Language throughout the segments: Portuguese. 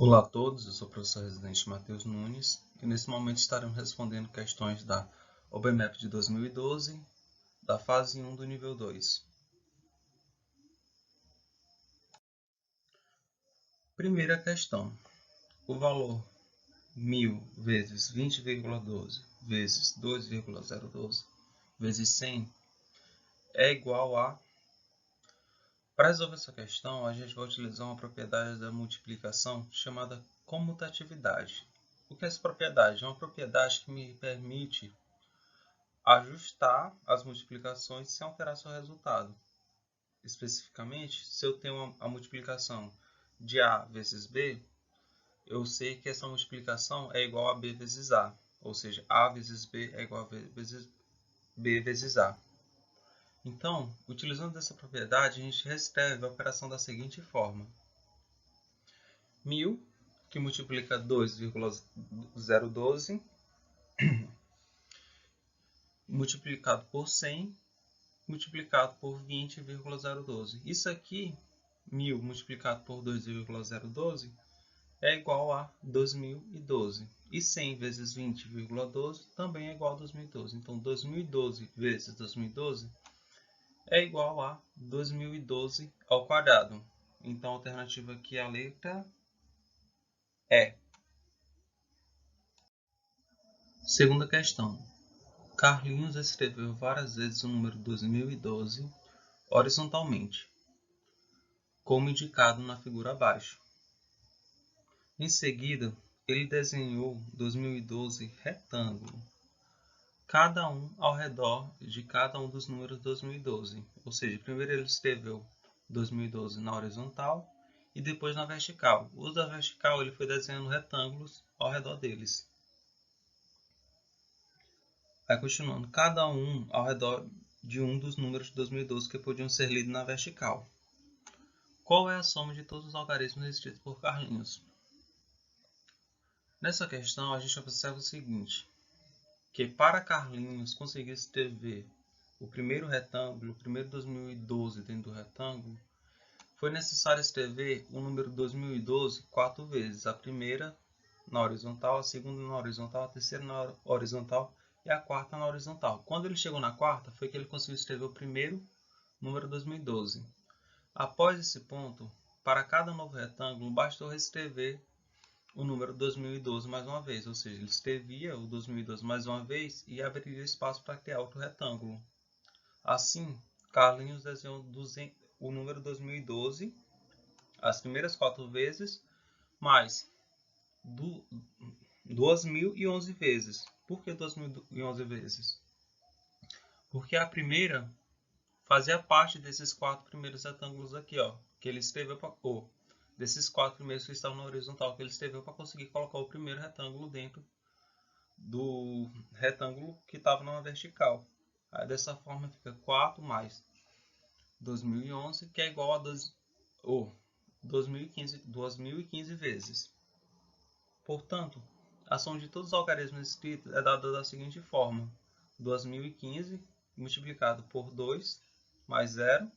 Olá a todos, eu sou o professor residente Matheus Nunes e nesse momento estaremos respondendo questões da OBMEP de 2012, da fase 1 do nível 2. Primeira questão. O valor 1000 vezes 20,12 vezes 2,012 vezes 100 é igual a... Para resolver essa questão, a gente vai utilizar uma propriedade da multiplicação chamada comutatividade. O que é essa propriedade? É uma propriedade que me permite ajustar as multiplicações sem alterar seu resultado. Especificamente, se eu tenho a multiplicação de A vezes B, eu sei que essa multiplicação é igual a B vezes A, ou seja, A vezes B é igual a B vezes A. Então, utilizando essa propriedade, a gente reescreve a operação da seguinte forma. 1000, que multiplica 2,012, multiplicado por 100, multiplicado por 20,012. Isso aqui, 1000 multiplicado por 2,012, é igual a 2012. E 100 vezes 20,12 também é igual a 2012. Então, 2012 vezes 2012 é igual a 2012 ao quadrado. Então, a alternativa aqui é a letra E. Segunda questão. Carlinhos escreveu várias vezes o número 2012 horizontalmente, como indicado na figura abaixo. Em seguida, ele desenhou 2012 retângulo, cada um ao redor de cada um dos números 2012. Ou seja, primeiro ele escreveu 2012 na horizontal e depois na vertical. Os da vertical ele foi desenhando retângulos ao redor deles. Vai continuando, cada um ao redor de um dos números de 2012 que podiam ser lidos na vertical. Qual é a soma de todos os algarismos escritos por Carlinhos? Nessa questão, a gente observa o seguinte, que para Carlinhos conseguir escrever o primeiro retângulo, o primeiro 2012 dentro do retângulo, foi necessário escrever o número 2012 4 vezes. A primeira na horizontal, a segunda na horizontal, a terceira na horizontal e a quarta na horizontal. Quando ele chegou na quarta, foi que ele conseguiu escrever o primeiro número 2012. Após esse ponto, para cada novo retângulo, bastou reescrever o número 2012 mais uma vez, ou seja, ele escrevia o 2012 mais uma vez e abriria espaço para criar outro retângulo. Assim, Carlinhos desenhou o número 2012 as primeiras 4 vezes, mais 2011 vezes. Por que 2011 vezes? Porque a primeira fazia parte desses 4 primeiros retângulos aqui, ó, que ele escreveu para desses 4 primeiros que estavam na horizontal, que ele escreveu para conseguir colocar o primeiro retângulo dentro do retângulo que estava na vertical. Aí dessa forma fica 4 mais 2011, que é igual a 2015 vezes. Portanto, a soma de todos os algarismos escritos é dada da seguinte forma: 2015 multiplicado por 2 mais 0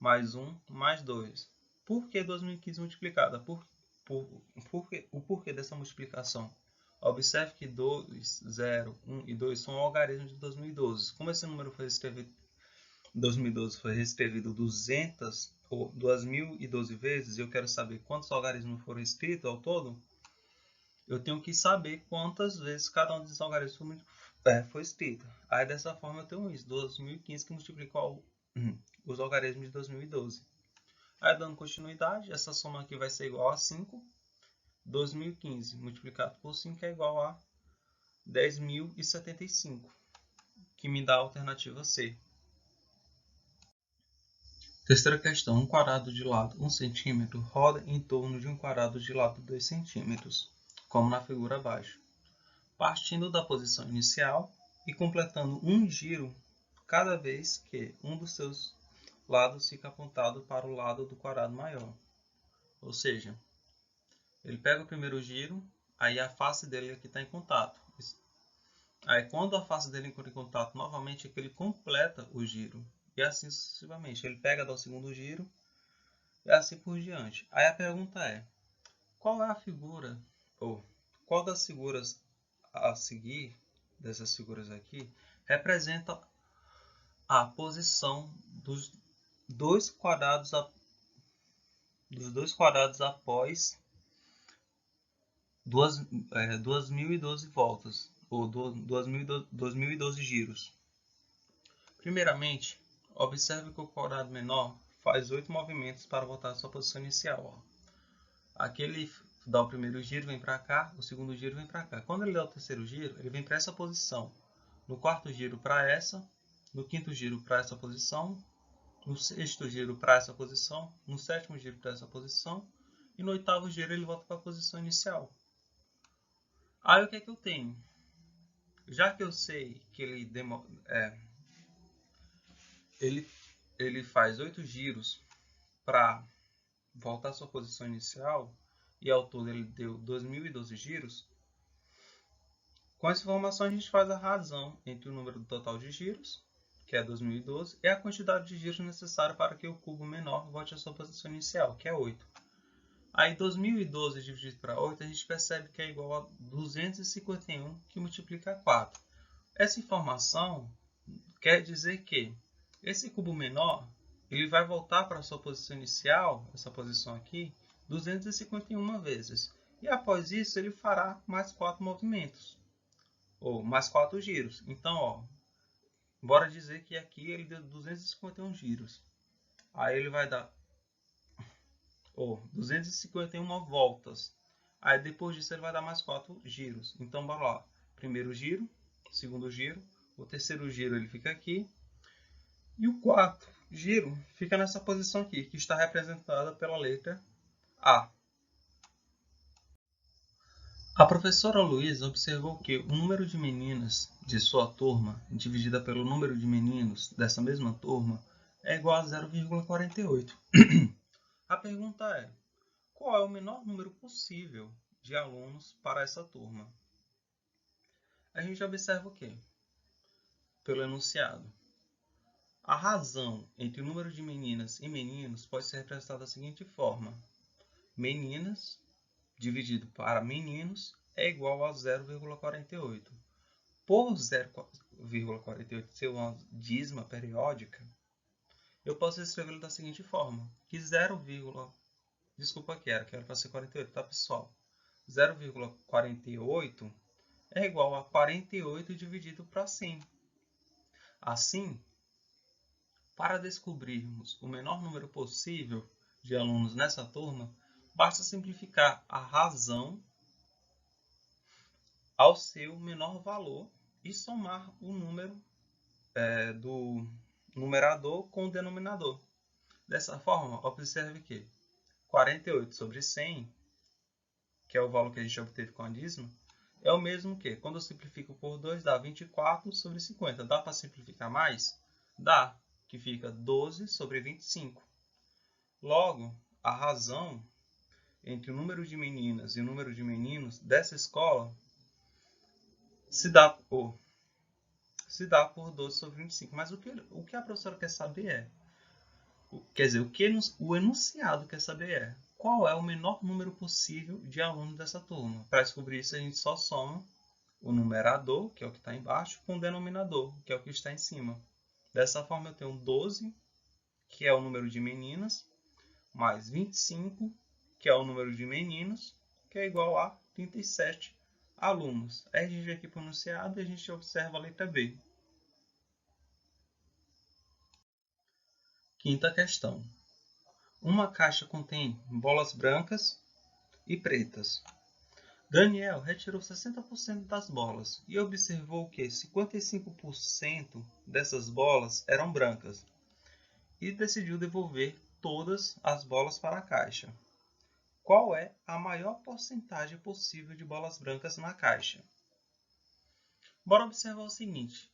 mais 1 mais 2. Por que 2015 multiplicada? O porquê dessa multiplicação? Observe que 2, 0, 1 e 2 são algarismos de 2012. Como esse número foi escrevido, 2012 foi reescrevido 200 ou 2012 vezes, e eu quero saber quantos algarismos foram escritos ao todo, eu tenho que saber quantas vezes cada um desses algarismos foi escrito. Aí dessa forma eu tenho isso, 2015 que multiplicou os algarismos de 2012. Aí dando continuidade, essa soma aqui vai ser igual a 5. 2015 multiplicado por 5 é igual a 10.075, que me dá a alternativa C. Terceira questão, um quadrado de lado 1 cm roda em torno de um quadrado de lado 2 cm, como na figura abaixo. Partindo da posição inicial e completando um giro cada vez que um dos seus lados fica apontado para o lado do quadrado maior. Ou seja, ele pega o primeiro giro, aí a face dele aqui está em contato. Aí quando a face dele encontra em contato novamente, é que ele completa o giro. E assim sucessivamente. Ele pega, dá o segundo giro e assim por diante. Aí a pergunta é, qual é a figura, ou qual das figuras a seguir, dessas figuras aqui, representa a posição dos dois quadrados após 2012 voltas, ou 2012 giros. Primeiramente, observe que o quadrado menor faz 8 movimentos para voltar à sua posição inicial. Aqui ele dá o primeiro giro, vem para cá, o segundo giro vem para cá. Quando ele dá o terceiro giro, ele vem para essa posição. No quarto giro para essa, no quinto giro para essa posição, no sexto giro para essa posição, no sétimo giro para essa posição, e no oitavo giro ele volta para a posição inicial. Aí o que é que eu tenho? Já que eu sei que ele faz 8 giros para voltar à sua posição inicial, e ao todo ele deu 2012 giros, com essa informação a gente faz a razão entre o número total de giros, que é 2012, e a quantidade de giros necessária para que o cubo menor volte à sua posição inicial, que é 8. Aí 2012 dividido para 8, a gente percebe que é igual a 251, que multiplica 4. Essa informação quer dizer que esse cubo menor ele vai voltar para a sua posição inicial, essa posição aqui, 251 vezes. E após isso ele fará mais 4 movimentos, ou mais 4 giros. Então, bora dizer que aqui ele deu 251 giros. Aí ele vai dar 251 voltas. Aí depois disso ele vai dar mais 4 giros. Então bora lá. Primeiro giro, segundo giro, o terceiro giro ele fica aqui. E o quarto giro fica nessa posição aqui, que está representada pela letra A. A professora Luísa observou que o número de meninas de sua turma, dividida pelo número de meninos dessa mesma turma, é igual a 0,48. A pergunta é: qual é o menor número possível de alunos para essa turma? A gente observa o quê? Pelo enunciado. A razão entre o número de meninas e meninos pode ser representada da seguinte forma: meninas dividido para meninos é igual a 0,48. Por 0,48 ser uma dízima periódica, eu posso escrevê-lo da seguinte forma, que desculpa que era para ser 48, tá pessoal? 0,48 é igual a 48 dividido para 100. Assim, para descobrirmos o menor número possível de alunos nessa turma, basta simplificar a razão ao seu menor valor e somar o número do numerador com o denominador. Dessa forma, observe que 48 sobre 100, que é o valor que a gente obteve com a dízima, é o mesmo que, quando eu simplifico por 2, dá 24 sobre 50. Dá para simplificar mais? Dá, que fica 12 sobre 25. Logo, a razão entre o número de meninas e o número de meninos dessa escola se dá por 12 sobre 25. Mas o que a professora quer saber é, o enunciado quer saber é, qual é o menor número possível de alunos dessa turma. Para descobrir isso, a gente só soma o numerador, que é o que está embaixo, com o denominador, que é o que está em cima. Dessa forma, eu tenho 12, que é o número de meninas, mais 25, que é o número de meninos, que é igual a 37 alunos. Aí a gente vem aqui para o enunciado e a gente observa a letra B. Quinta questão. Uma caixa contém bolas brancas e pretas. Daniel retirou 60% das bolas e observou que 55% dessas bolas eram brancas e decidiu devolver todas as bolas para a caixa. Qual é a maior porcentagem possível de bolas brancas na caixa? Bora observar o seguinte.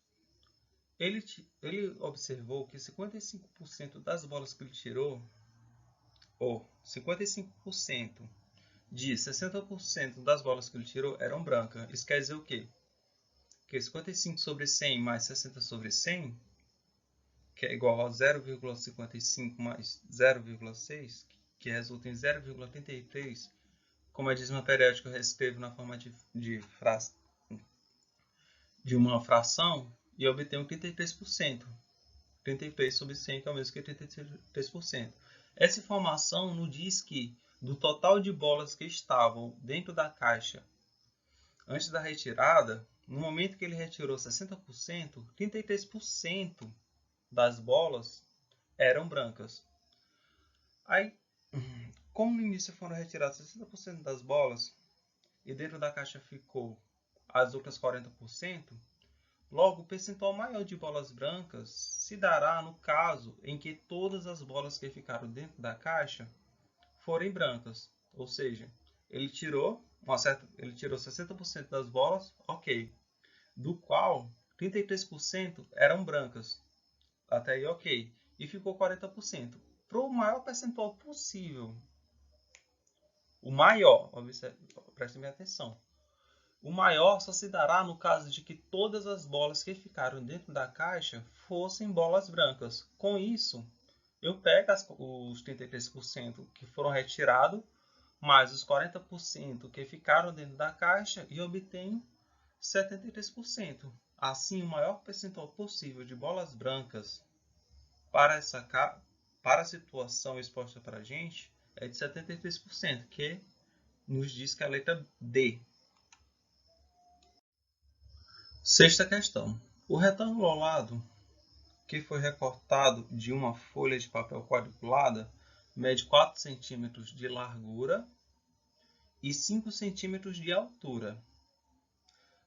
Ele observou que 55% das bolas que ele tirou, ou 55% de 60% das bolas que ele tirou eram brancas. Isso quer dizer o quê? Que 55 sobre 100 mais 60 sobre 100, que é igual a 0,55 mais 0,6, que resulta em 0,83, como a dízima periódica reescrevo na forma de uma fração e obtenho 33%. 33 sobre 100, que é o mesmo que 33%. Essa informação nos diz que, do total de bolas que estavam dentro da caixa antes da retirada, no momento que ele retirou 60%, 33% das bolas eram brancas. Aí, como no início foram retiradas 60% das bolas e dentro da caixa ficou as outras 40%, logo o percentual maior de bolas brancas se dará no caso em que todas as bolas que ficaram dentro da caixa forem brancas. Ou seja, ele tirou 60% das bolas, ok, do qual 33% eram brancas. Até aí, ok. E ficou 40%. Para o maior percentual possível, o maior, prestem atenção, o maior só se dará no caso de que todas as bolas que ficaram dentro da caixa fossem bolas brancas. Com isso, eu pego os 33% que foram retirados, mais os 40% que ficaram dentro da caixa e obtenho 73%. Assim, o maior percentual possível de bolas brancas para a situação exposta para a gente é de 73%, que nos diz que é a letra D. Sexta questão. O retângulo ao lado, que foi recortado de uma folha de papel quadriculada, mede 4 cm de largura e 5 cm de altura.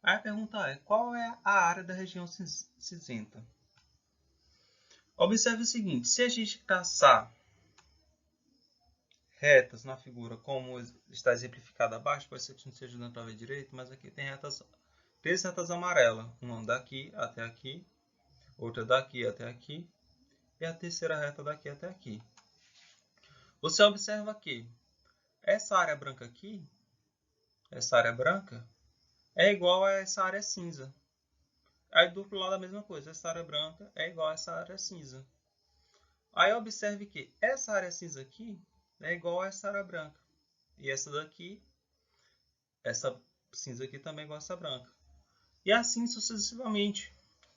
Aí a pergunta é, qual é a área da região cinzenta? Observe o seguinte, se a gente traçar retas na figura, como está exemplificado abaixo, pode ser que não esteja dando para ver direito, mas aqui tem três retas amarelas, uma daqui até aqui, outra daqui até aqui, e a terceira reta daqui até aqui. Você observa que essa área branca aqui, essa área branca, é igual a essa área cinza. Aí do outro lado a mesma coisa, essa área branca é igual a essa área cinza. Aí observe que essa área cinza aqui é igual a essa área branca. E essa daqui, essa cinza aqui também é igual a essa branca. E assim sucessivamente,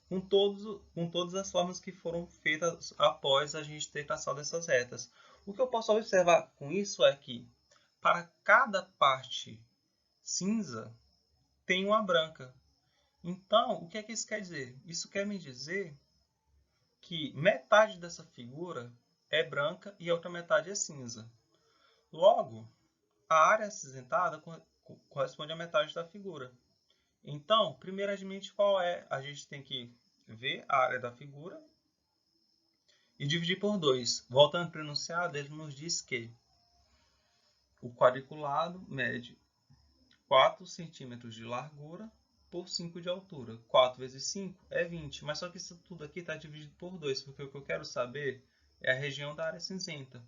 com todas as formas que foram feitas após a gente ter traçado essas retas. O que eu posso observar com isso é que, para cada parte cinza, tem uma branca. Então, o que é que isso quer dizer? Isso quer me dizer que metade dessa figura é branca e a outra metade é cinza. Logo, a área acinzentada corresponde à metade da figura. Então, primeiramente, qual é? A gente tem que ver a área da figura e dividir por 2. Voltando para o enunciado, ele nos diz que o quadriculado mede 4 centímetros de largura por 5 de altura. 4 vezes 5 é 20, mas só que isso tudo aqui está dividido por 2, porque o que eu quero saber é a região da área cinzenta.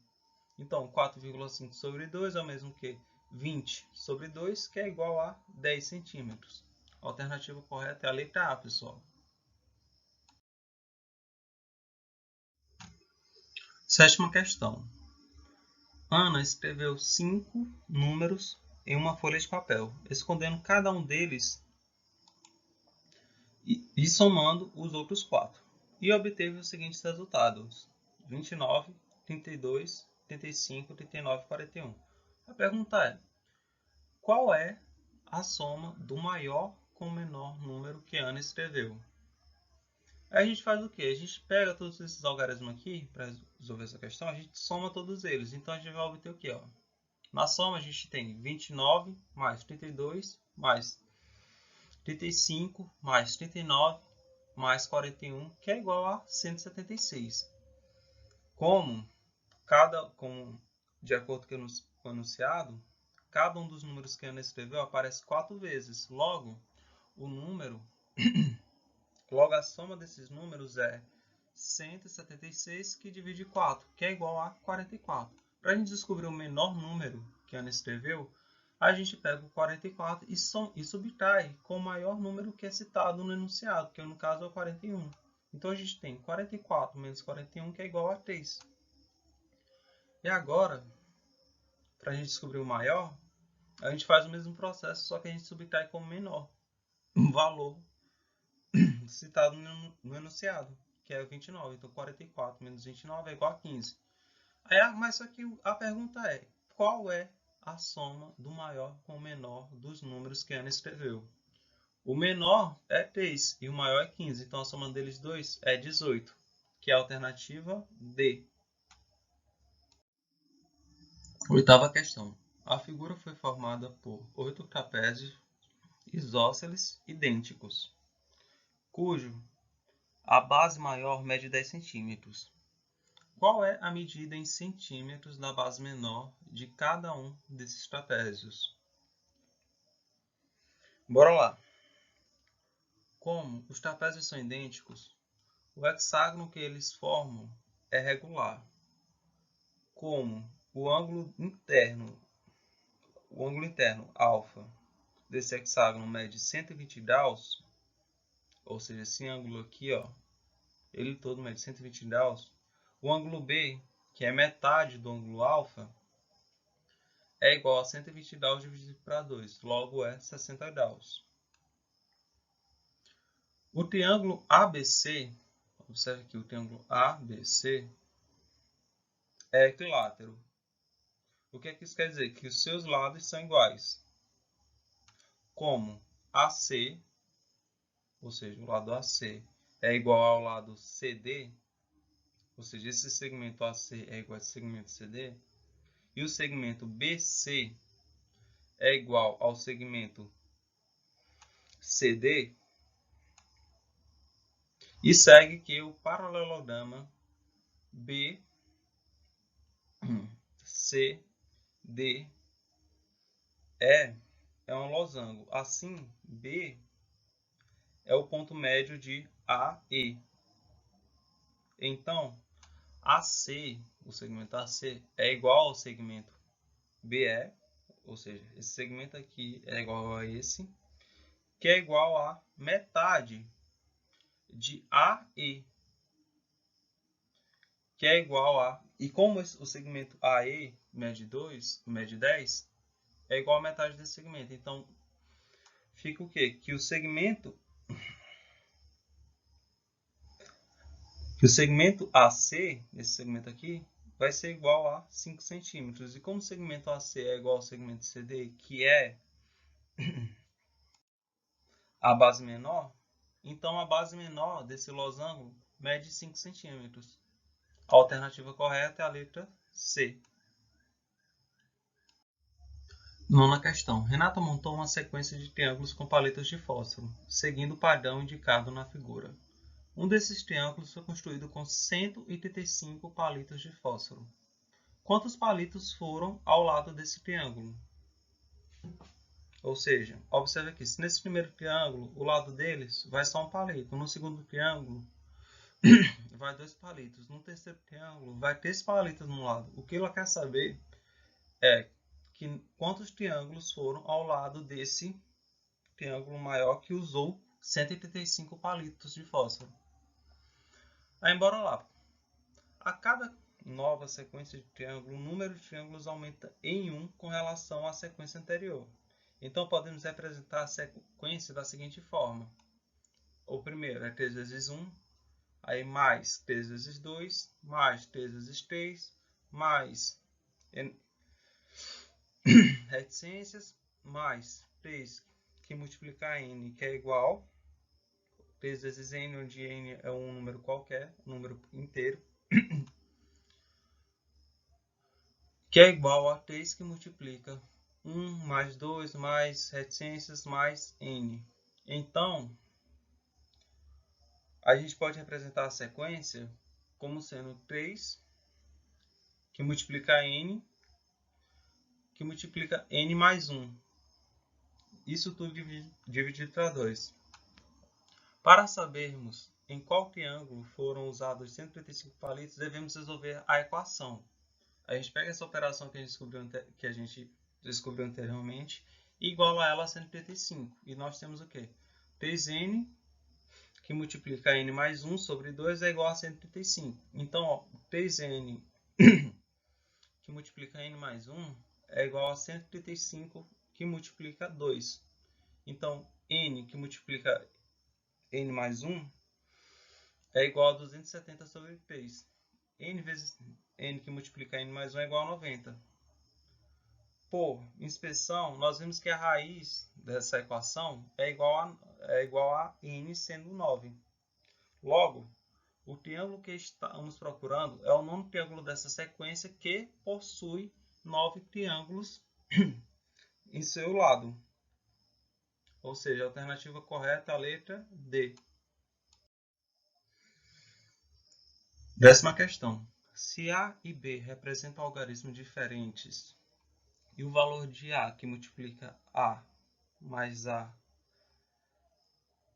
Então, 4,5 sobre 2 é o mesmo que 20 sobre 2, que é igual a 10 centímetros. A alternativa correta é a letra A, pessoal. Sétima questão. Ana escreveu 5 números em uma folha de papel, escondendo cada um deles e somando os outros 4. E obteve os seguintes resultados: 29, 32, 35, 39 e 41. A pergunta é, qual é a soma do maior com o menor número que Ana escreveu? Aí a gente faz o quê? A gente pega todos esses algarismos aqui, para resolver essa questão, a gente soma todos eles. Então a gente vai obter o quê? Ó? Na soma a gente tem 29 mais 32 mais 35 mais 39 mais 41, que é igual a 176. De acordo com o enunciado, cada um dos números que Ana escreveu aparece 4 vezes. Logo, a soma desses números é 176 que divide 4, que é igual a 44. Para a gente descobrir o menor número que Ana escreveu, a gente pega o 44 e subtrai com o maior número que é citado no enunciado, que no caso é o 41. Então a gente tem 44 menos 41, que é igual a 3. E agora, para a gente descobrir o maior, a gente faz o mesmo processo, só que a gente subtrai como menor um valor citado no enunciado, que é 29. Então, 44 menos 29 é igual a 15. Mas só que a pergunta é, qual é a soma do maior com o menor dos números que Ana escreveu? O menor é 3 e o maior é 15. Então, a soma deles dois é 18, que é a alternativa D. Oitava questão. A figura foi formada por 8 trapézios isósceles idênticos, cujo a base maior mede 10 centímetros. Qual é a medida em centímetros da base menor de cada um desses trapézios? Bora lá. Como os trapézios são idênticos, o hexágono que eles formam é regular. Como o ângulo interno alfa desse hexágono mede 120 graus, ou seja, esse ângulo aqui, ó, ele todo mede 120 graus, o ângulo B, que é metade do ângulo alfa, é igual a 120 graus dividido por 2, logo é 60 graus. O triângulo ABC, observe aqui, o triângulo ABC é equilátero. O que é que isso quer dizer? Que os seus lados são iguais. Como AC, ou seja, o lado AC é igual ao lado CD, ou seja, esse segmento AC é igual a esse segmento CD, e o segmento BC é igual ao segmento CD, e segue que o paralelograma BCDE é um losango. Assim, B é o ponto médio de AE. Então, AC, o segmento AC, é igual ao segmento BE, ou seja, esse segmento aqui é igual a esse, que é igual a metade de AE, que é igual a... E como o segmento AE mede 2, mede 10, é igual a metade desse segmento. Então, fica o quê? Que o segmento AC, esse segmento aqui, vai ser igual a 5 centímetros. E como o segmento AC é igual ao segmento CD, que é a base menor, então a base menor desse losango mede 5 centímetros. A alternativa correta é a letra C. Nona questão. Renata montou uma sequência de triângulos com palitos de fósforo, seguindo o padrão indicado na figura. Um desses triângulos foi construído com 185 palitos de fósforo. Quantos palitos foram ao lado desse triângulo? Ou seja, observe aqui, se nesse primeiro triângulo, o lado deles vai só um palito. No segundo triângulo, vai 2 palitos. No terceiro triângulo, vai 3 palitos no lado. O que ela quer saber é quantos triângulos foram ao lado desse triângulo maior que usou 185 palitos de fósforo. Aí, bora lá. A cada nova sequência de triângulo, o número de triângulos aumenta em 1 com relação à sequência anterior. Então, podemos representar a sequência da seguinte forma. O primeiro é 3 vezes 1, aí mais 3 vezes 2, mais 3 vezes 3, mais reticências, mais 3 que multiplica n, que é igual 3 vezes n, onde n é um número qualquer, um número inteiro, que é igual a 3 que multiplica 1 mais 2 mais reticências mais n. Então, a gente pode representar a sequência como sendo 3 que multiplica n, que multiplica n mais 1. Isso tudo dividido para 2. Para sabermos em qual triângulo foram usados 135 palitos, devemos resolver a equação. A gente pega essa operação que a gente descobriu anteriormente e iguala ela a 135. E nós temos o quê? 3n que multiplica n mais 1 sobre 2 é igual a 135. Então, ó, 3n que multiplica n mais 1 é igual a 135, que multiplica 2. Então, n que multiplica n mais 1 é igual a 270 sobre 3. N vezes n que multiplica n mais 1 é igual a 90. Por inspeção, nós vimos que a raiz dessa equação é igual a n sendo 9. Logo, o triângulo que estamos procurando é o nono triângulo dessa sequência que possui 9 triângulos em seu lado. Ou seja, a alternativa correta é a letra D. 10ª questão. Se A e B representam algarismos diferentes e o valor de A que multiplica A mais A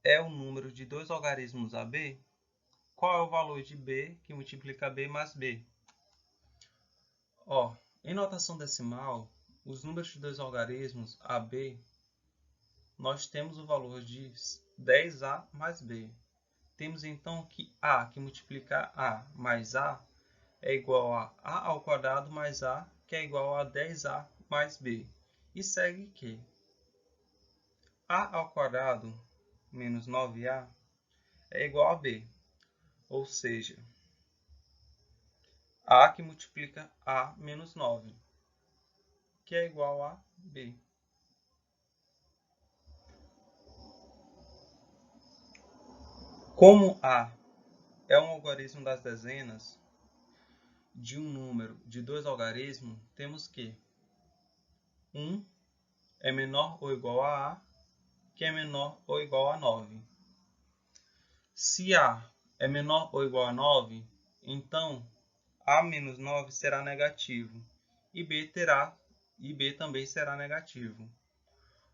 é o número de dois algarismos AB, qual é o valor de B que multiplica B mais B? Em notação decimal, os números de dois algarismos AB, nós temos o valor de 10A mais B. Temos então que A que multiplica A mais A é igual a A ao quadrado mais A, que é igual a 10A mais B. E segue que A ao quadrado menos 9A é igual a B. Ou seja, A que multiplica A menos 9, que é igual a B. Como A é um algarismo das dezenas de um número de dois algarismos, temos que 1 é menor ou igual a A, que é menor ou igual a 9. Se A é menor ou igual a 9, então A menos 9 será negativo e B também será negativo.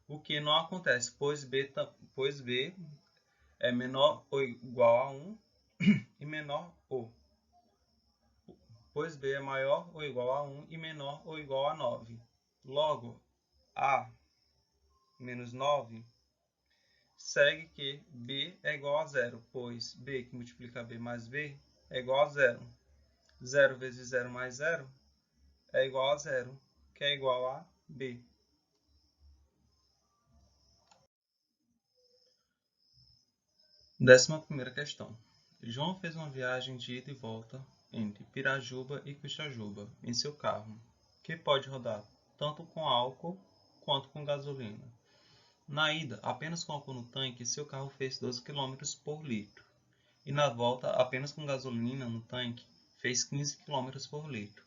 O que não acontece, pois B é menor ou igual a 1 e menor ou. Pois B é maior ou igual a 1 e menor ou igual a 9. Logo, A menos 9 segue que B é igual a 0, pois B que multiplica B mais B é igual a 0. 0 vezes 0 mais 0 é igual a 0, que é igual a B. Décima primeira questão. João fez uma viagem de ida e volta entre Pirajuba e Quixajuba em seu carro, que pode rodar tanto com álcool quanto com gasolina. Na ida, apenas com álcool no tanque, seu carro fez 12 km por litro. E na volta, apenas com gasolina no tanque, fez 15 km por litro.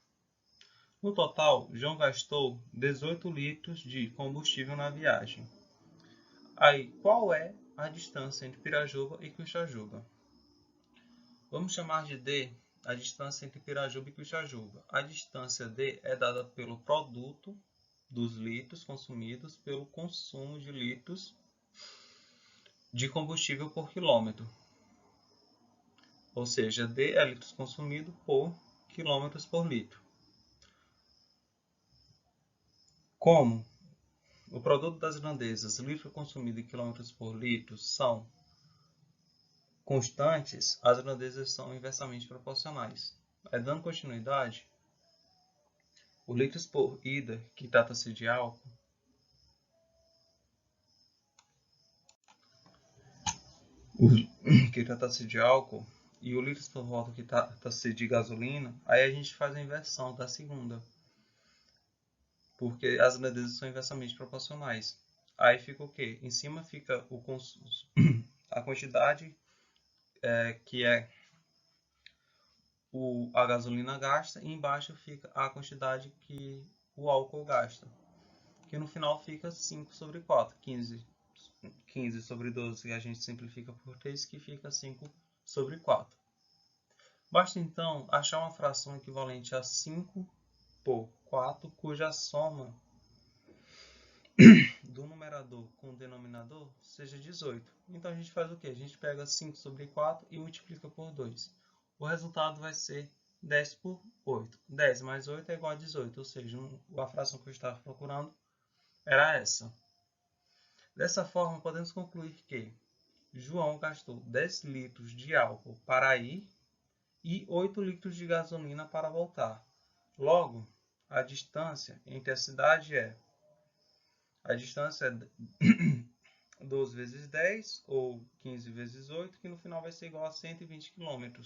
No total, João gastou 18 litros de combustível na viagem. Aí, qual é a distância entre Pirajuba e Quixajuba? Vamos chamar de D a distância entre Pirajuba e Quixajuba. A distância D é dada pelo produto dos litros consumidos pelo consumo de litros de combustível por quilômetro. Ou seja, D é litros consumidos por quilômetros por litro. Como o produto das grandezas litro consumido e quilômetros por litro são constantes, as grandezas são inversamente proporcionais. Dando continuidade, o litros por ida, que trata-se de álcool, e o litros por volta, que trata-se de gasolina, aí a gente faz a inversão da segunda, porque as grandezas são inversamente proporcionais. Aí fica o quê? Em cima fica a quantidade que é a gasolina gasta, e embaixo fica a quantidade que o álcool gasta, que no final fica 5 sobre 4, 15 sobre 12, que a gente simplifica por 3, que fica 5 sobre 4. Basta então achar uma fração equivalente a 5 por 4, cuja soma do numerador com o denominador seja 18. Então a gente faz o quê? A gente pega 5 sobre 4 e multiplica por 2. O resultado vai ser 10 por 8. 10 mais 8 é igual a 18, ou seja, a fração que eu estava procurando era essa. Dessa forma, podemos concluir que João gastou 10 litros de álcool para ir e 8 litros de gasolina para voltar. Logo, a distância entre a cidade é A distância é 12 vezes 10, ou 15 vezes 8, que no final vai ser igual a 120 km.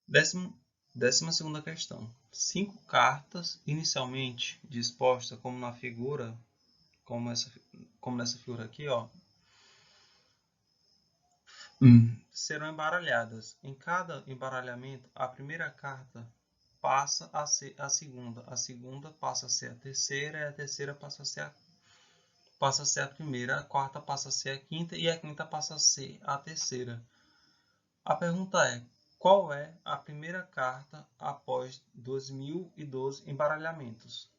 Décima segunda questão. 5 cartas inicialmente dispostas como na figura, como nessa figura aqui, ó, serão embaralhadas. Em cada embaralhamento, a primeira carta passa a ser a segunda passa a ser a terceira, e a terceira passa a ser a primeira, a quarta passa a ser a quinta e a quinta passa a ser a terceira. A pergunta é: qual é a primeira carta após 2012 embaralhamentos?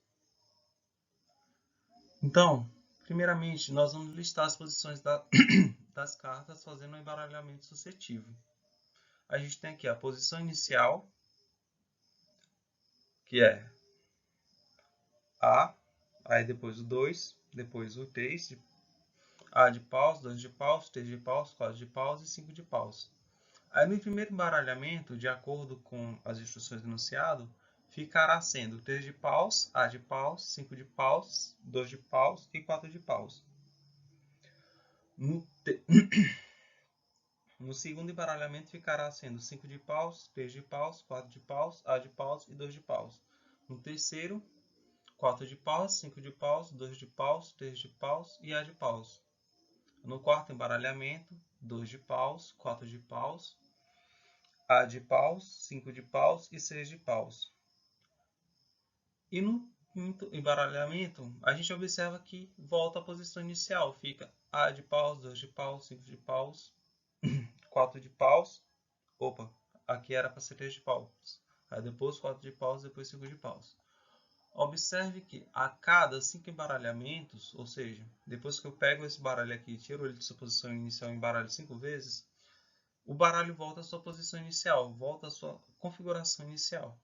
Então, primeiramente, nós vamos listar as posições das cartas fazendo um embaralhamento sucessivo. A gente tem aqui a posição inicial, que é A, aí depois o 2, depois o 3, A de paus, 2 de paus, 3 de paus, 4 de paus e 5 de paus. Aí no primeiro embaralhamento, de acordo com as instruções do enunciado, ficará sendo 3 de paus, A de paus, 5 de paus, 2 de paus e 4 de paus. No segundo embaralhamento ficará sendo 5 de paus, 3 de paus, 4 de paus, A de paus e 2 de paus. No terceiro, 4 de paus, 5 de paus, 2 de paus, 3 de paus e A de paus. No quarto embaralhamento, 2 de paus, 4 de paus, A de paus, 5 de paus e 6 de paus. E no quinto embaralhamento, a gente observa que volta à posição inicial. Fica A de paus, 2 de paus, 5 de paus, 4 de paus. Opa, aqui era para ser 3 de paus. Aí depois 4 de paus, depois 5 de paus. Observe que a cada 5 embaralhamentos, ou seja, depois que eu pego esse baralho aqui e tiro ele de sua posição inicial e embaralho 5 vezes, o baralho volta à sua posição inicial, volta à sua configuração inicial.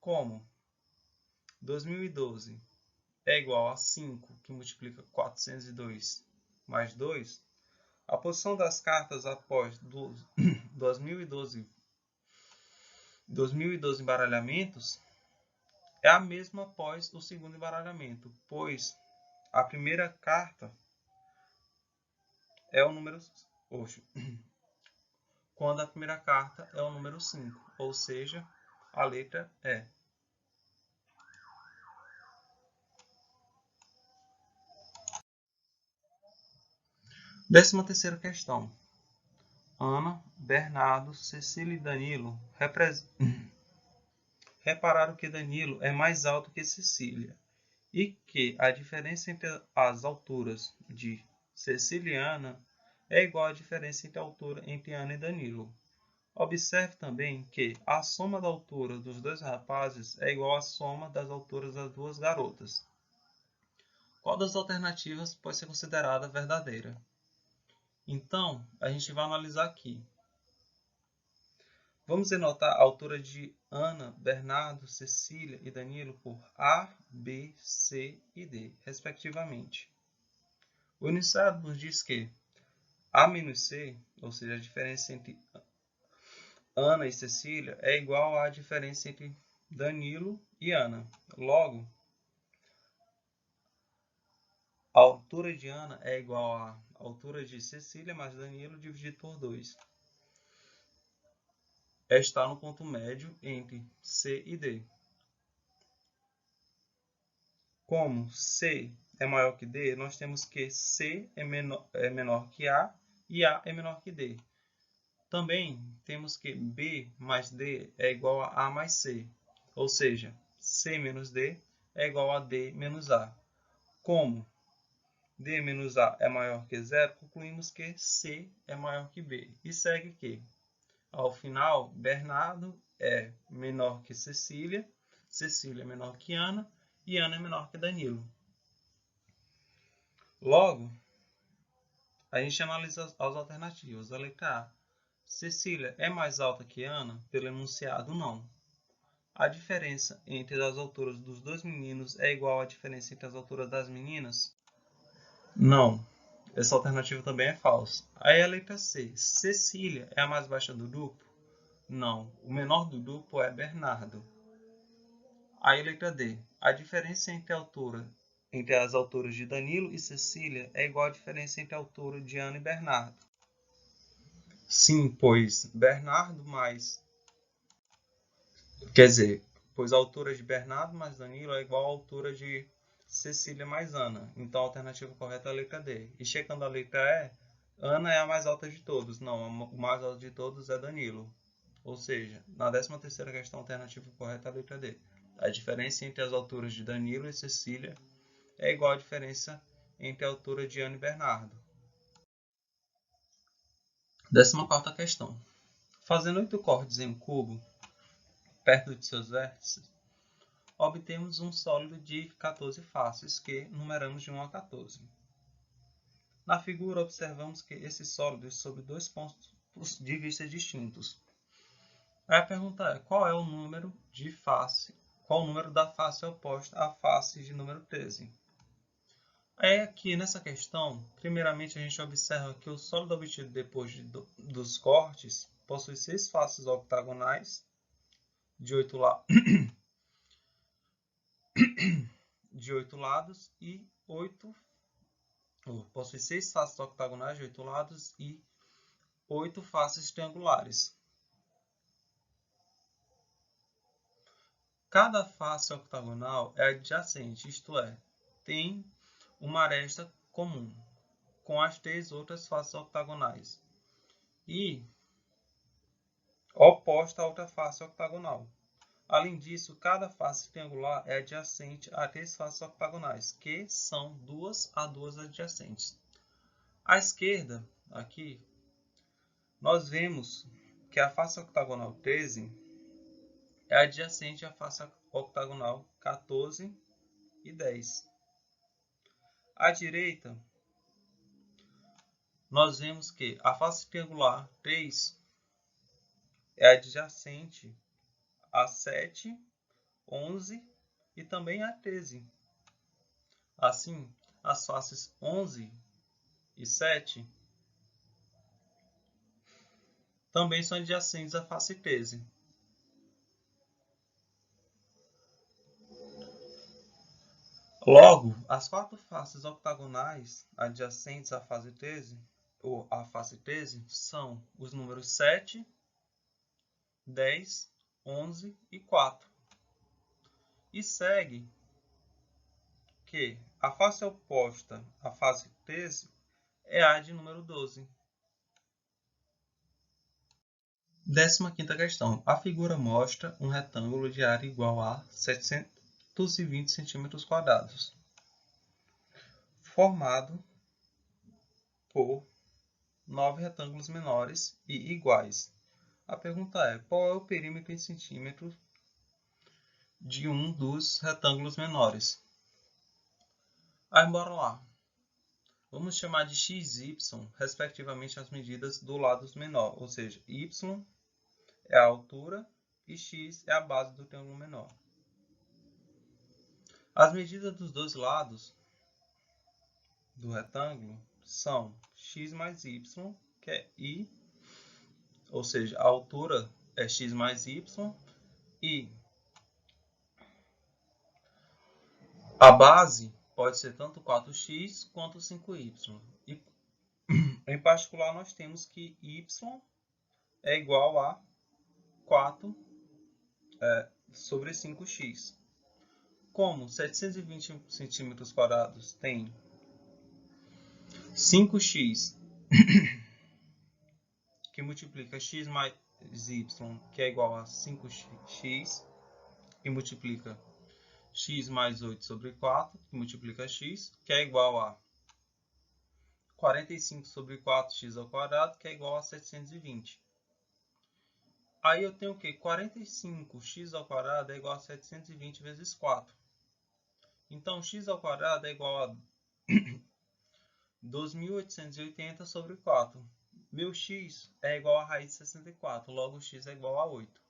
Como 2012 é igual a 5, que multiplica 402 mais 2, a posição das cartas após 2012 embaralhamentos é a mesma após o segundo embaralhamento, pois a primeira carta é o número... quando a primeira carta é o número 5, ou seja, a letra E. Décima terceira questão. Ana, Bernardo, Cecília e Danilo repararam que Danilo é mais alto que Cecília e que a diferença entre as alturas de Cecília e Ana é igual à diferença entre a altura entre Ana e Danilo. Observe também que a soma da altura dos dois rapazes é igual à soma das alturas das duas garotas. Qual das alternativas pode ser considerada verdadeira? Então, a gente vai analisar aqui. Vamos denotar a altura de Ana, Bernardo, Cecília e Danilo por A, B, C e D, respectivamente. O enunciado nos diz que A menos C, ou seja, a diferença entre Ana e Cecília, é igual à diferença entre Danilo e Ana. Logo, a altura de Ana é igual à altura de Cecília mais Danilo dividido por 2. Está no ponto médio entre C e D. Como C é maior que D, nós temos que C é menor que A e A é menor que D. Também temos que B mais D é igual a A mais C, ou seja, C menos D é igual a D menos A. Como D menos A é maior que zero, concluímos que C é maior que B. E segue que, ao final, Bernardo é menor que Cecília, Cecília é menor que Ana e Ana é menor que Danilo. Logo, a gente analisa as alternativas. A letra A. Cecília é mais alta que Ana? Pelo enunciado, não. A diferença entre as alturas dos dois meninos é igual à diferença entre as alturas das meninas? Não. Essa alternativa também é falsa. Aí a letra C. Cecília é a mais baixa do grupo? Não. O menor do grupo é Bernardo. Aí, letra D. A diferença entre as alturas de Danilo e Cecília é igual à diferença entre a altura de Ana e Bernardo. Sim, pois Bernardo mais... Quer dizer, pois a altura de Bernardo mais Danilo é igual à altura de Cecília mais Ana. Então a alternativa correta é a letra D. E checando a letra E, Ana é a mais alta de todos. Não, o mais alto de todos é Danilo. Ou seja, na 13ª questão, a alternativa correta é a letra D. A diferença entre as alturas de Danilo e Cecília é igual à diferença entre a altura de Ana e Bernardo. 14ª questão. Fazendo 8 cortes em um cubo, perto de seus vértices, obtemos um sólido de 14 faces, que numeramos de 1 a 14. Na figura, observamos que esses sólidos sob dois pontos de vista distintos. Aí a pergunta é, qual é o número de face? Qual o número da face oposta à face de número 13? Aí aqui nessa questão, primeiramente a gente observa que o sólido obtido depois dos cortes possui 6 faces octagonais de 8 lados e 8 possui 6 faces octagonais de 8 lados e 8 faces triangulares. Cada face octagonal é adjacente, isto é, tem uma aresta comum com as 3 outras faces octagonais e oposta a outra face octagonal. Além disso, cada face triangular é adjacente a 3 faces octagonais, que são 2 a 2 adjacentes. À esquerda, aqui, nós vemos que a face octagonal 13 é adjacente à face octagonal 14 e 10. À direita, nós vemos que a face triangular 3 é adjacente a 7, 11 e também a 13. Assim, as faces 11 e 7 também são adjacentes à face 13. Logo, as 4 faces octagonais adjacentes à face 13, ou à face 13, são os números 7, 10, 11 e 4. E segue que a face oposta à face 13 é a de número 12. 15ª questão. A figura mostra um retângulo de área igual a 720 cm², formado por 9 retângulos menores e iguais. A pergunta é, qual é o perímetro em centímetros de um dos retângulos menores? Aí, bora lá. Vamos chamar de x e y, respectivamente, as medidas do lado menor, ou seja, y é a altura e x é a base do triângulo menor. As medidas dos dois lados do retângulo são x mais y, que é i, ou seja, a altura é x mais y, e a base pode ser tanto 4x quanto 5y. E, em particular, nós temos que y é igual a 4 sobre 5x. Como 720 cm² tem 5x, que multiplica x mais y, que é igual a 5x, que multiplica x mais 8 sobre 4, que multiplica x, que é igual a 45 sobre 4x², que é igual a 720. Aí eu tenho o quê? 45x² é igual a 720 vezes 4. Então, x² é igual a 2.880 sobre 4. Meu x é igual a raiz de 64, logo x é igual a 8.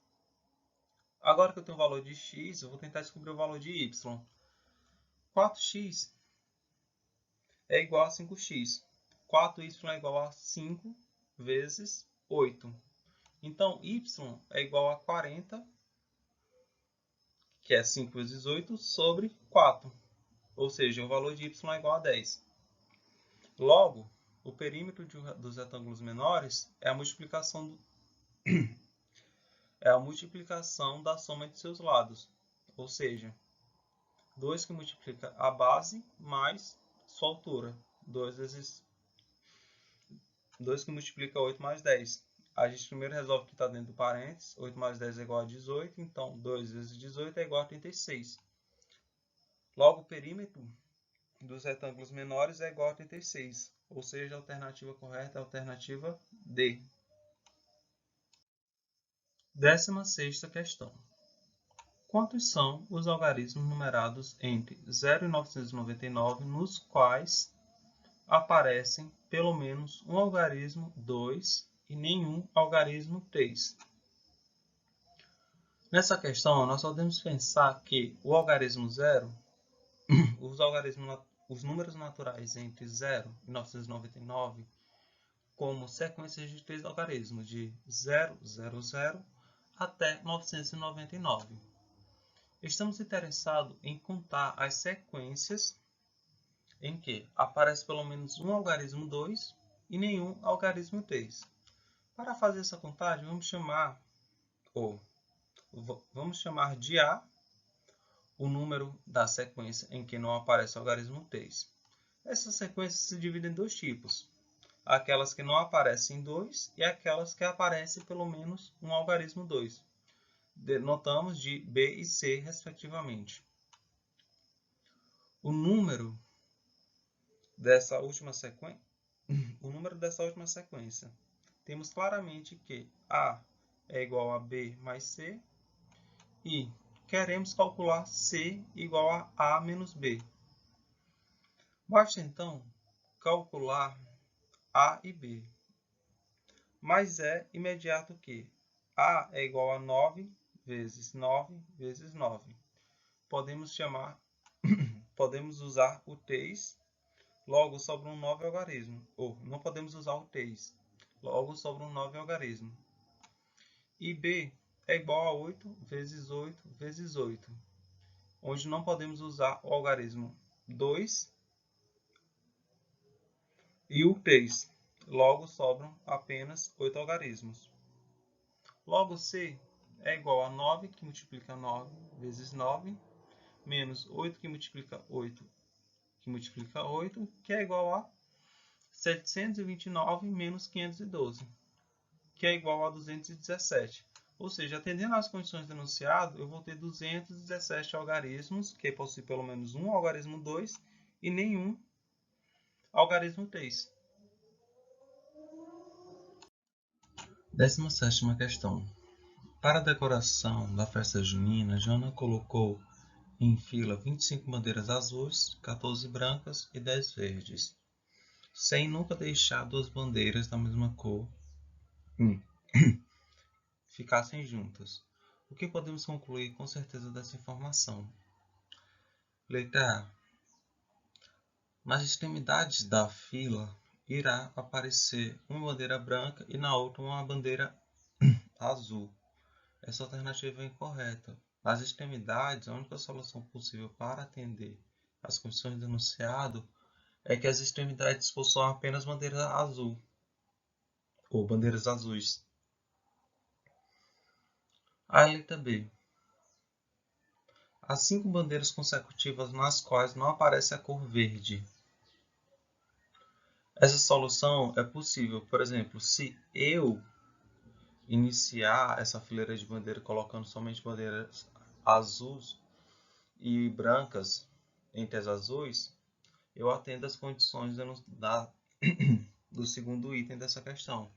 Agora que eu tenho o valor de x, eu vou tentar descobrir o valor de y. 4x é igual a 5x. 4y é igual a 5 vezes 8. Então, y é igual a 40, que é 5 vezes 8, sobre 4. Ou seja, o valor de y é igual a 10. Logo, o perímetro dos retângulos menores é a multiplicação da soma entre seus lados. Ou seja, 2 que multiplica a base mais sua altura. 2 que multiplica 8 mais 10. A gente primeiro resolve o que está dentro do parênteses. 8 mais 10 é igual a 18. Então, 2 vezes 18 é igual a 36. Logo, o perímetro dos retângulos menores é igual a 36. Ou seja, a alternativa correta é a alternativa D. 16ª questão. Quantos são os algarismos numerados entre 0 e 999 nos quais aparecem pelo menos um algarismo 2 e nenhum algarismo 3? Nessa questão, nós podemos pensar que o algarismo 0, os números naturais entre 0 e 999, como sequências de 3 algarismos, de 0, 0, 0 até 999. Estamos interessados em contar as sequências em que aparece pelo menos um algarismo 2 e nenhum algarismo 3. Para fazer essa contagem, vamos chamar de A o número da sequência em que não aparece o algarismo 3. Essas sequências se dividem em dois tipos: aquelas que não aparecem em 2 e aquelas que aparecem pelo menos um algarismo 2. Denotamos de B e C, respectivamente. O número dessa última sequência, temos claramente que A é igual a B mais C e queremos calcular C igual a menos B. Basta então calcular A e B, mas é imediato que A é igual a 9 vezes 9 vezes 9. Podemos usar o 3, logo sobra um 9 algarismo. Ou não podemos usar o 3, logo sobra um 9 algarismo. E B é igual a 8 vezes 8 vezes 8, onde não podemos usar o algarismo 2 e o 3. Logo sobram apenas 8 algarismos. Logo C é igual a 9 que multiplica 9 vezes 9, menos 8 que multiplica 8, que é igual a 729 menos 512, que é igual a 217. Ou seja, atendendo às condições do enunciado, eu vou ter 217 algarismos, que possui pelo menos um algarismo 2 e nenhum algarismo 3. 17ª questão. Para a decoração da festa junina, Joana colocou em fila 25 bandeiras azuis, 14 brancas e 10 verdes, sem nunca deixar duas bandeiras da mesma cor ficassem juntas. O que podemos concluir com certeza dessa informação? Letra A. Nas extremidades da fila irá aparecer uma bandeira branca e na outra uma bandeira azul. Essa alternativa é incorreta. Nas extremidades, a única solução possível para atender às condições do enunciado é que as extremidades possuam apenas bandeira azul ou bandeiras azuis. A letra B. Há 5 bandeiras consecutivas nas quais não aparece a cor verde. Essa solução é possível, por exemplo, se eu iniciar essa fileira de bandeira colocando somente bandeiras azuis e brancas entre as azuis, eu atendo às condições do segundo item dessa questão.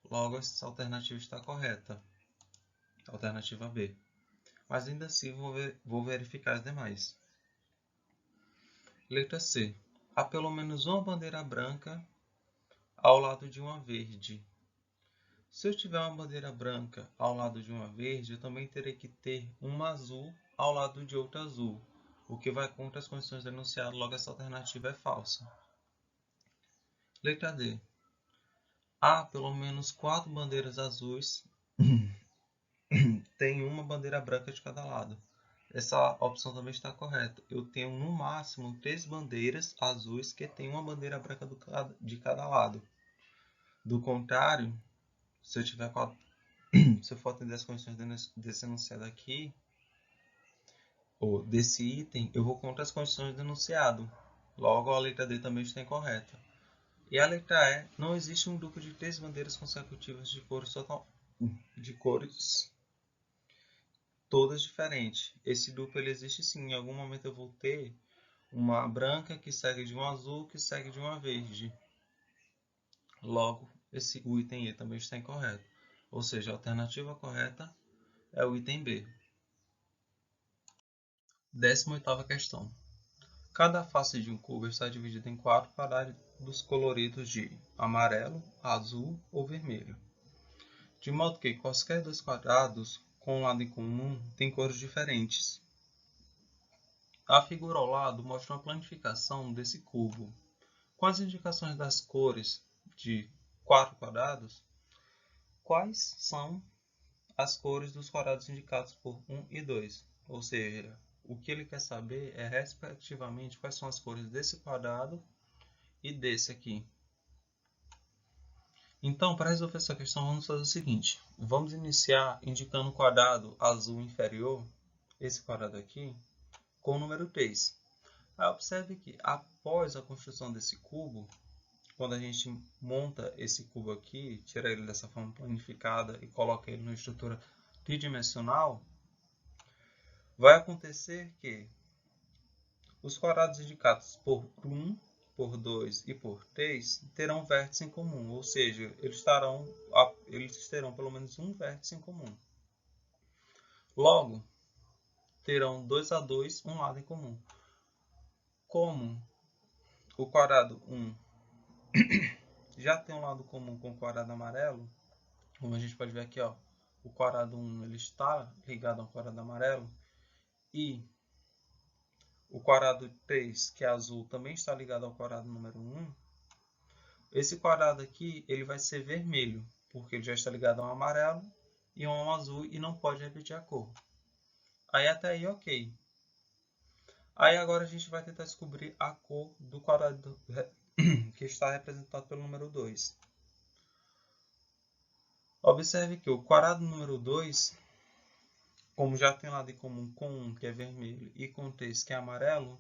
Logo, essa alternativa está correta. Alternativa B. Mas ainda assim vou verificar as demais. Letra C. Há pelo menos uma bandeira branca ao lado de uma verde. Se eu tiver uma bandeira branca ao lado de uma verde, eu também terei que ter uma azul ao lado de outra azul, o que vai contra as condições do enunciado, logo essa alternativa é falsa. Letra D. Há pelo menos 4 bandeiras azuis, tem uma bandeira branca de cada lado. essa opção também está correta. Eu tenho no máximo 3 bandeiras azuis que tem uma bandeira branca de cada lado. Do contrário, se eu tiver se eu for atender as condições desse enunciado aqui, ou desse item, eu vou contra as condições do enunciado. Logo, a letra D também está incorreta. E a letra E, não existe um grupo de 3 bandeiras consecutivas de cores todas diferentes. Esse duplo ele existe sim. Em algum momento eu vou ter uma branca que segue de um azul que segue de uma verde. Logo, o item E também está incorreto. Ou seja, a alternativa correta é o item B. 18ª questão. Cada face de um cubo está dividida em 4 quadrados coloridos de amarelo, azul ou vermelho. De modo que quaisquer 2 quadrados com um lado em comum têm cores diferentes. A figura ao lado mostra uma planificação desse cubo. Com as indicações das cores de 4 quadrados, quais são as cores dos quadrados indicados por 1 e 2? Ou seja, o que ele quer saber é, respectivamente, quais são as cores desse quadrado e desse aqui. Então, para resolver essa questão, vamos fazer o seguinte. Vamos iniciar indicando o quadrado azul inferior, esse quadrado aqui, com o número 3. Aí observe que após a construção desse cubo, quando a gente monta esse cubo aqui, tira ele dessa forma planificada e coloca ele numa estrutura tridimensional, vai acontecer que os quadrados indicados por 1, por 2 e por 3 terão vértice em comum, ou seja, eles terão pelo menos um vértice em comum. Logo, terão 2 a 2 um lado em comum. Como o quadrado 1 já tem um lado comum com o quadrado amarelo, como a gente pode ver aqui, ó, o quadrado 1 ele está ligado ao quadrado amarelo e o quadrado 3, que é azul, também está ligado ao quadrado número 1. Esse quadrado aqui ele vai ser vermelho, porque ele já está ligado a um amarelo e a um azul e não pode repetir a cor. Aí até aí ok. Aí agora a gente vai tentar descobrir a cor do quadrado que está representado pelo número 2. Observe que o quadrado número 2, como já tem lado em comum com 1, que é vermelho, e com 3, que é amarelo,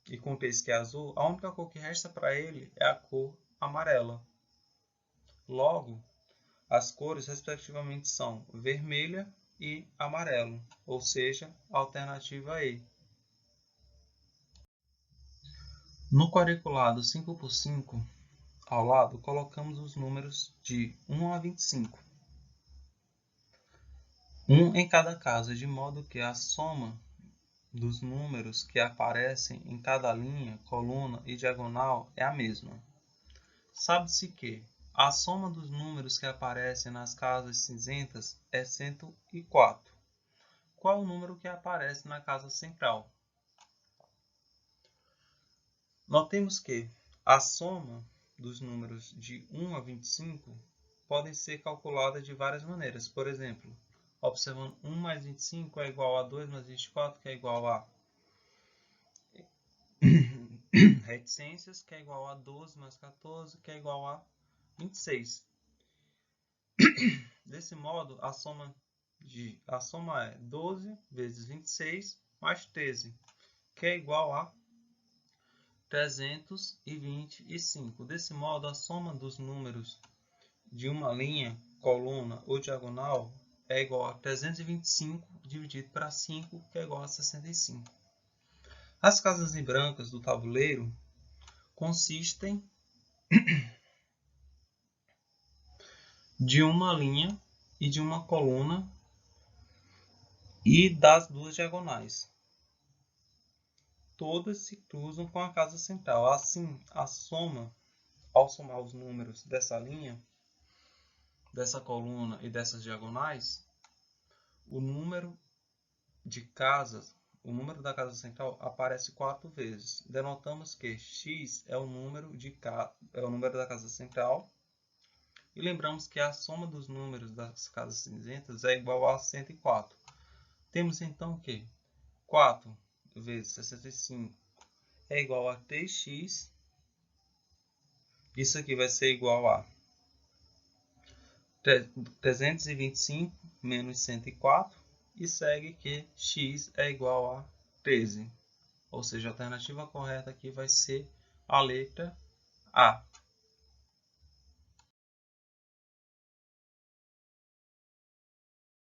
e com 3, que é azul, a única cor que resta para ele é a cor amarela. Logo, as cores respectivamente são vermelha e amarelo, ou seja, a alternativa E. No quadriculado 5×5, ao lado, colocamos os números de 1 a 25. 1 em cada casa, de modo que a soma dos números que aparecem em cada linha, coluna e diagonal é a mesma. Sabe-se que a soma dos números que aparecem nas casas cinzentas é 104. Qual o número que aparece na casa central? Notemos que a soma dos números de 1 a 25 podem ser calculada de várias maneiras. Por exemplo, observando 1 mais 25 é igual a 2 mais 24, que é igual a reticências, que é igual a 12 mais 14, que é igual a 26. Desse modo, a soma é 12 vezes 26 mais 13, que é igual a 325. Desse modo, a soma dos números de uma linha, coluna ou diagonal é igual a 325 dividido para 5, que é igual a 65. As casas em brancas do tabuleiro consistem de uma linha e de uma coluna e das duas diagonais. Todas se cruzam com a casa central. Assim, ao somar os números dessa linha, dessa coluna e dessas diagonais, o número da casa central aparece 4 vezes. Denotamos que x é o número da casa central. E lembramos que a soma dos números das casas cinzentas é igual a 104. Temos então que 4 vezes 65 é igual a 3x. Isso aqui vai ser igual a 325 menos 104. E segue que x é igual a 13. Ou seja, a alternativa correta aqui vai ser a letra A.